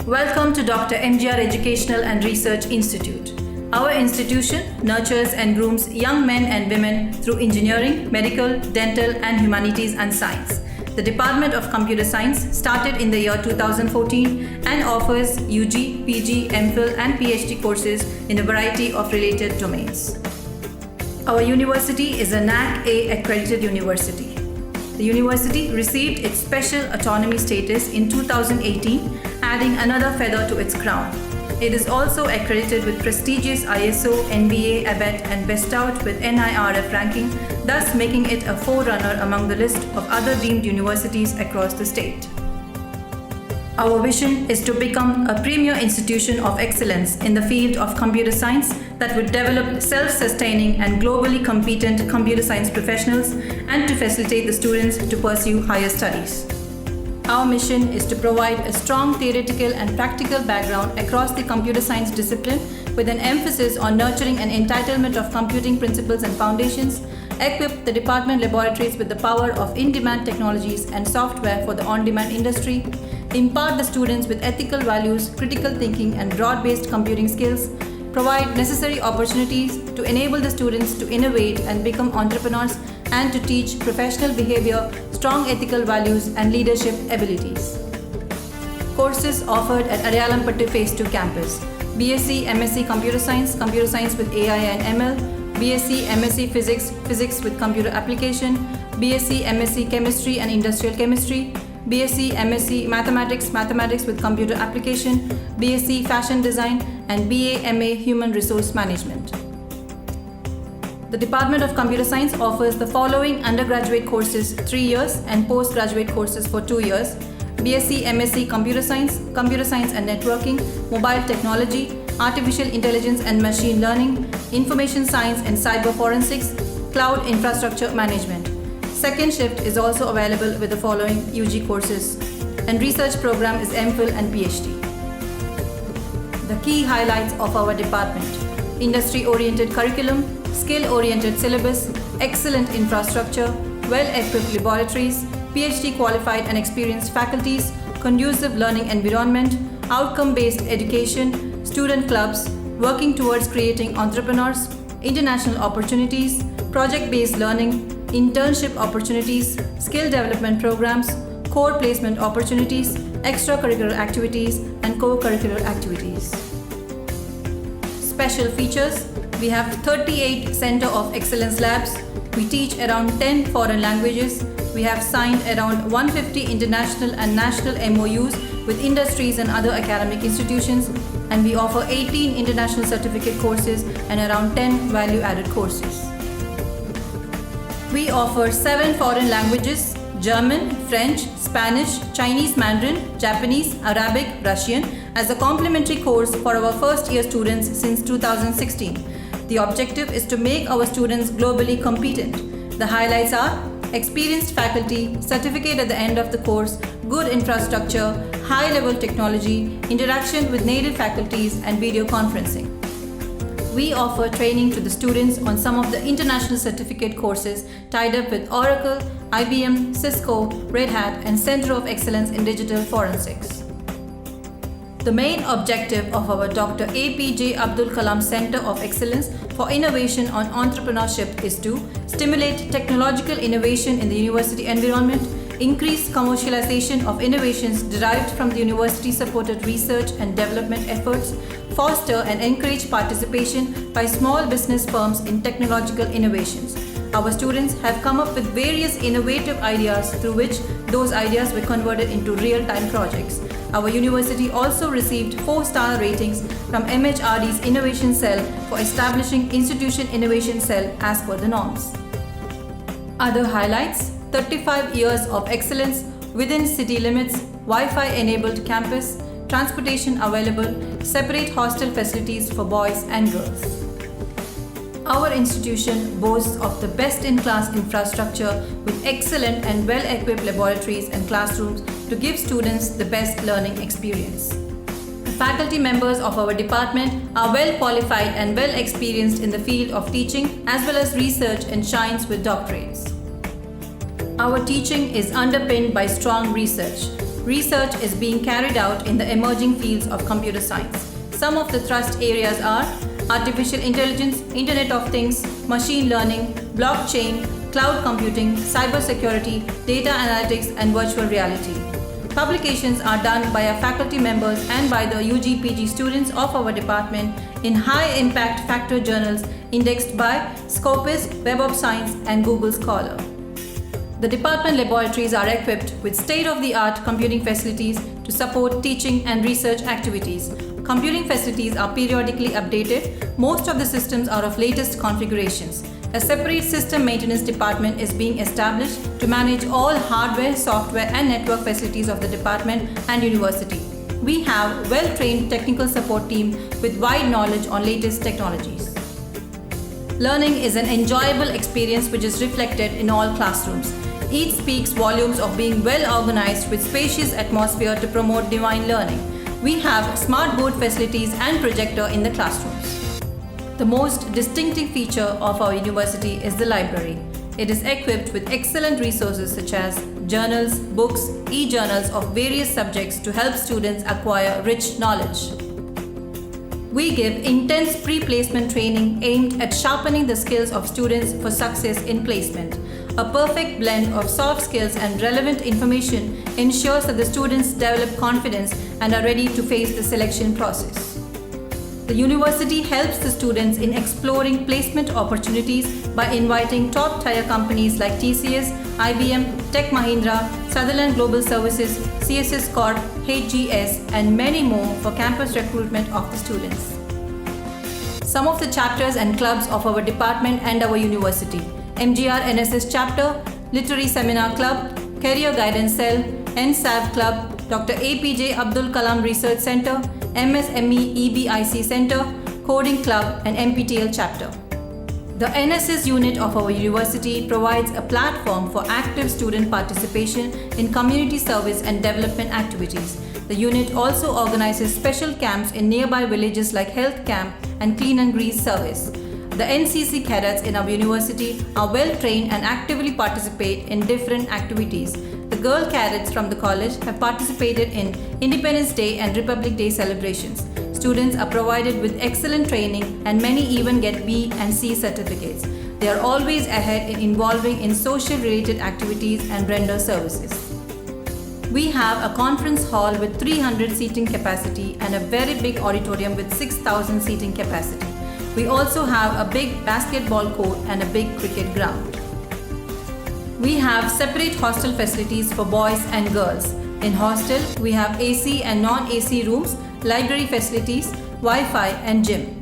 Welcome to Dr. MGR Educational and Research Institute. Our institution nurtures and grooms young men and women through engineering, medical, dental, and humanities and science. The Department of Computer Science started in the year 2014 and offers UG, PG, MPhil, and PhD courses in a variety of related domains. Our university is a NAAC-A accredited university. The university received its special autonomy status in 2018, adding another feather to its crown. It is also accredited with prestigious ISO, NBA, ABET, and bestowed with NIRF ranking, thus making it a forerunner among the list of other deemed universities across the state. Our vision is to become a premier institution of excellence in the field of computer science that would develop self-sustaining and globally competent computer science professionals and to facilitate the students to pursue higher studies. Our mission is to provide a strong theoretical and practical background across the computer science discipline with an emphasis on nurturing an entitlement of computing principles and foundations, equip the department laboratories with the power of in-demand technologies and software for the on-demand industry, impart the students with ethical values, critical thinking, and broad-based computing skills, provide necessary opportunities to enable the students to innovate and become entrepreneurs, and to teach professional behavior, strong ethical values, and leadership abilities. Courses offered at Adyalam Phase 2 campus: BSc, MSc Computer Science with AI and ML, BSc, MSc Physics, Physics with Computer Application, BSc, MSc Chemistry and Industrial Chemistry, BSc, MSc Mathematics, Mathematics with Computer Application, BSc Fashion Design, and BA, MA Human Resource Management. The Department of Computer Science offers the following undergraduate courses 3 years and postgraduate courses for 2 years: BSc, MSc Computer Science and Networking, Mobile Technology, Artificial Intelligence and Machine Learning, Information Science and Cyber Forensics, Cloud Infrastructure Management. Second shift is also available with the following UG courses, and research program is MPhil and PhD. The key highlights of our department: industry-oriented curriculum, skill-oriented syllabus, excellent infrastructure, well-equipped laboratories, PhD qualified and experienced faculties, conducive learning environment, outcome-based education, student clubs, working towards creating entrepreneurs, international opportunities, project-based learning, internship opportunities, skill development programs, core placement opportunities, extracurricular activities, and co-curricular activities. Special features: we have 38 Center of Excellence labs. We teach around 10 foreign languages. We have signed around 150 international and national MOUs with industries and other academic institutions, and we offer 18 international certificate courses and around 10 value-added courses. We offer 7 foreign languages: German, French, Spanish, Chinese Mandarin, Japanese, Arabic, Russian as a complementary course for our first-year students since 2016. The objective is to make our students globally competent. The highlights are experienced faculty, certificate at the end of the course, good infrastructure, high-level technology, interaction with native faculties, and video conferencing. We offer training to the students on some of the international certificate courses tied up with Oracle, IBM, Cisco, Red Hat, and Center of Excellence in Digital Forensics. The main objective of our Dr. APJ Abdul Kalam Center of Excellence for Innovation on Entrepreneurship is to stimulate technological innovation in the university environment, increase commercialization of innovations derived from the university-supported research and development efforts, foster and encourage participation by small business firms in technological innovations. Our students have come up with various innovative ideas through which those ideas were converted into real-time projects. Our university also received 4-star ratings from MHRD's Innovation Cell for establishing Institution Innovation Cell as per the norms. Other highlights: 35 years of excellence within city limits, Wi-Fi enabled campus, transportation available, separate hostel facilities for boys and girls. Our institution boasts of the best-in-class infrastructure with excellent and well-equipped laboratories and classrooms to give students the best learning experience. The faculty members of our department are well qualified and well experienced in the field of teaching as well as research and shines with doctorates. Our teaching is underpinned by strong research. Research is being carried out in the emerging fields of computer science. Some of the thrust areas are artificial intelligence, Internet of Things, machine learning, blockchain, cloud computing, cybersecurity, data analytics, and virtual reality. Publications are done by our faculty members and by the UG/PG students of our department in high-impact factor journals indexed by Scopus, Web of Science, and Google Scholar. The department laboratories are equipped with state-of-the-art computing facilities to support teaching and research activities. Computing facilities are periodically updated. Most of the systems are of latest configurations. A separate system maintenance department is being established to manage all hardware, software, and network facilities of the department and university. We have a well-trained technical support team with wide knowledge on latest technologies. Learning is an enjoyable experience which is reflected in all classrooms. Each speaks volumes of being well organized with spacious atmosphere to promote divine learning. We have smart board facilities and projector in the classrooms. The most distinctive feature of our university is the library. It is equipped with excellent resources such as journals, books, e-journals of various subjects to help students acquire rich knowledge. We give intense pre-placement training aimed at sharpening the skills of students for success in placement. A perfect blend of soft skills and relevant information ensures that the students develop confidence and are ready to face the selection process. The university helps the students in exploring placement opportunities by inviting top-tier companies like TCS, IBM, Tech Mahindra, Sutherland Global Services, CSS Corp, HGS, and many more for campus recruitment of the students. Some of the chapters and clubs of our department and our university: MGR NSS Chapter, Literary Seminar Club, Career Guidance Cell, NSAV Club, Dr. APJ Abdul Kalam Research Center, MSME EBIC Center, Coding Club, and NPTEL Chapter. The NSS unit of our university provides a platform for active student participation in community service and development activities. The unit also organizes special camps in nearby villages like Health Camp and Clean and Grease Service. The NCC cadets in our university are well trained and actively participate in different activities. The girl cadets from the college have participated in Independence Day and Republic Day celebrations. Students are provided with excellent training and many even get B and C certificates. They are always ahead in involving in social related activities and render services. We have a conference hall with 300 seating capacity and a very big auditorium with 6,000 seating capacity. We also have a big basketball court and a big cricket ground. We have separate hostel facilities for boys and girls. In hostel, we have AC and non-AC rooms, library facilities, Wi-Fi, and gym.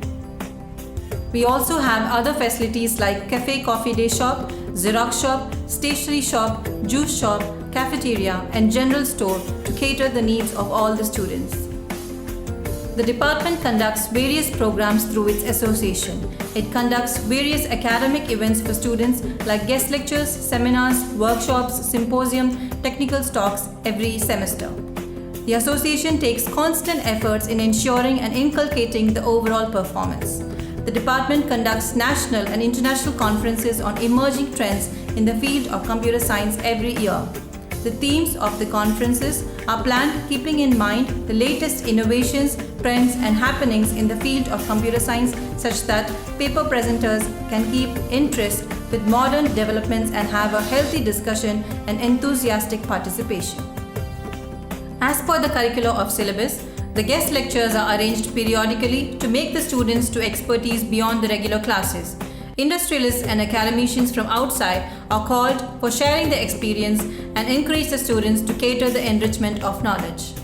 We also have other facilities like cafe coffee day shop, Xerox shop, stationery shop, juice shop, cafeteria, and general store to cater the needs of all the students. The department conducts various programs through its association. It conducts various academic events for students like guest lectures, seminars, workshops, symposium, technical talks every semester. The association takes constant efforts in ensuring and inculcating the overall performance. The department conducts national and international conferences on emerging trends in the field of computer science every year. The themes of the conferences are planned keeping in mind the latest innovations, trends, and happenings in the field of computer science such that paper presenters can keep interest with modern developments and have a healthy discussion and enthusiastic participation. As per the curricula of syllabus, the guest lectures are arranged periodically to make the students to expertise beyond the regular classes. Industrialists and academicians from outside are called for sharing their experience and encourage the students to cater the enrichment of knowledge.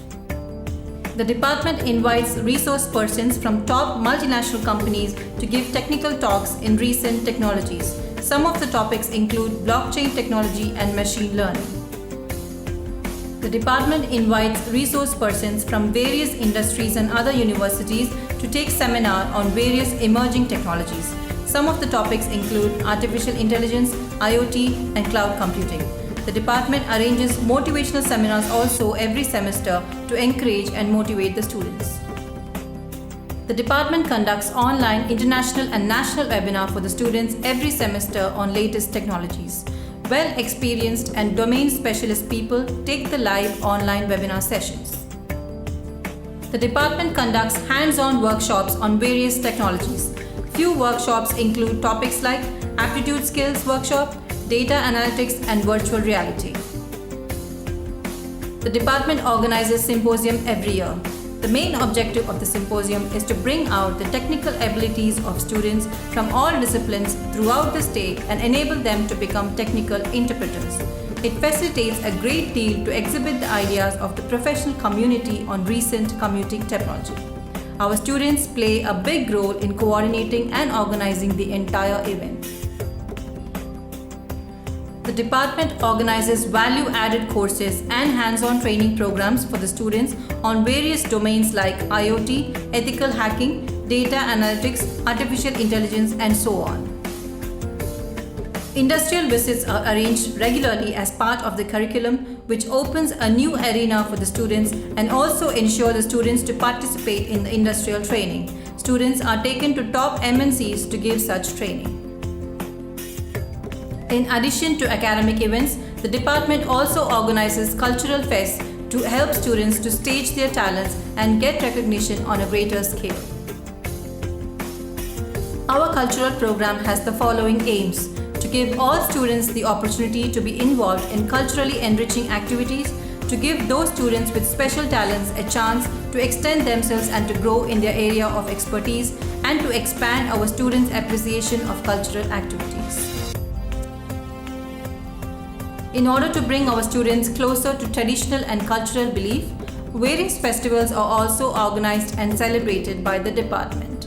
The department invites resource persons from top multinational companies to give technical talks in recent technologies. Some of the topics include blockchain technology and machine learning. The department invites resource persons from various industries and other universities to take seminar on various emerging technologies. Some of the topics include artificial intelligence, IoT, and cloud computing. The department arranges motivational seminars also every semester to encourage and motivate the students. The department conducts online, international, and national webinar for the students every semester on latest technologies. well-experienced and domain specialist people take the live online webinar sessions. The department conducts hands-on workshops on various technologies. Few workshops include topics like aptitude skills workshop, data analytics, and virtual reality. The department organizes symposium every year. The main objective of the symposium is to bring out the technical abilities of students from all disciplines throughout the state and enable them to become technical interpreters. It facilitates a great deal to exhibit the ideas of the professional community on recent computing technology. Our students play a big role in coordinating and organizing the entire event. The department organizes value-added courses and hands-on training programs for the students on various domains like IoT, ethical hacking, data analytics, artificial intelligence, and so on. Industrial visits are arranged regularly as part of the curriculum, which opens a new arena for the students and also ensure the students to participate in the industrial training. Students are taken to top MNCs to give such training. In addition to academic events, the department also organizes cultural fests to help students to stage their talents and get recognition on a greater scale. Our cultural program has the following aims: to give all students the opportunity to be involved in culturally enriching activities, to give those students with special talents a chance to extend themselves and to grow in their area of expertise, and to expand our students' appreciation of cultural activities. In order to bring our students closer to traditional and cultural belief, various festivals are also organized and celebrated by the department.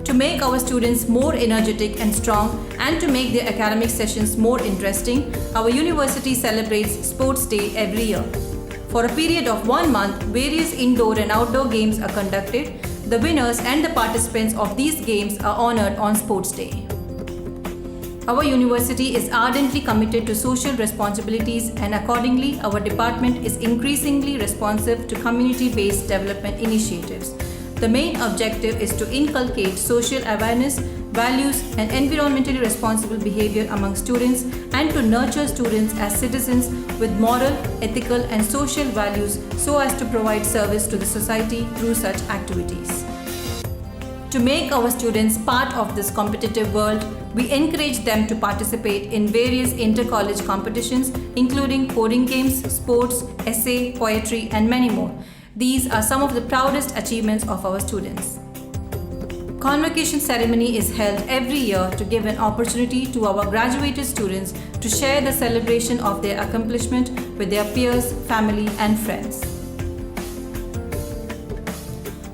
To make our students more energetic and strong and to make their academic sessions more interesting, our university celebrates Sports Day every year. For a period of 1 month, various indoor and outdoor games are conducted. The winners and the participants of these games are honored on Sports Day. Our university is ardently committed to social responsibilities, and accordingly, our department is increasingly responsive to community-based development initiatives. The main objective is to inculcate social awareness, values, and environmentally responsible behavior among students, and to nurture students as citizens with moral, ethical, and social values so as to provide service to the society through such activities. To make our students part of this competitive world, we encourage them to participate in various inter-college competitions, including coding games, sports, essay, poetry, and many more. These are some of the proudest achievements of our students. Convocation ceremony is held every year to give an opportunity to our graduated students to share the celebration of their accomplishment with their peers, family, and friends.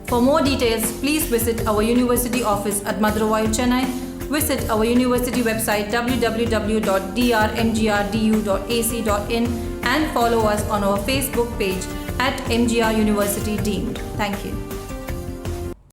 For more details, please visit our university office at Madurai, Chennai. Visit our university website www.drmgrdu.ac.in and follow us on our Facebook page at MGR University Deemed. Thank you.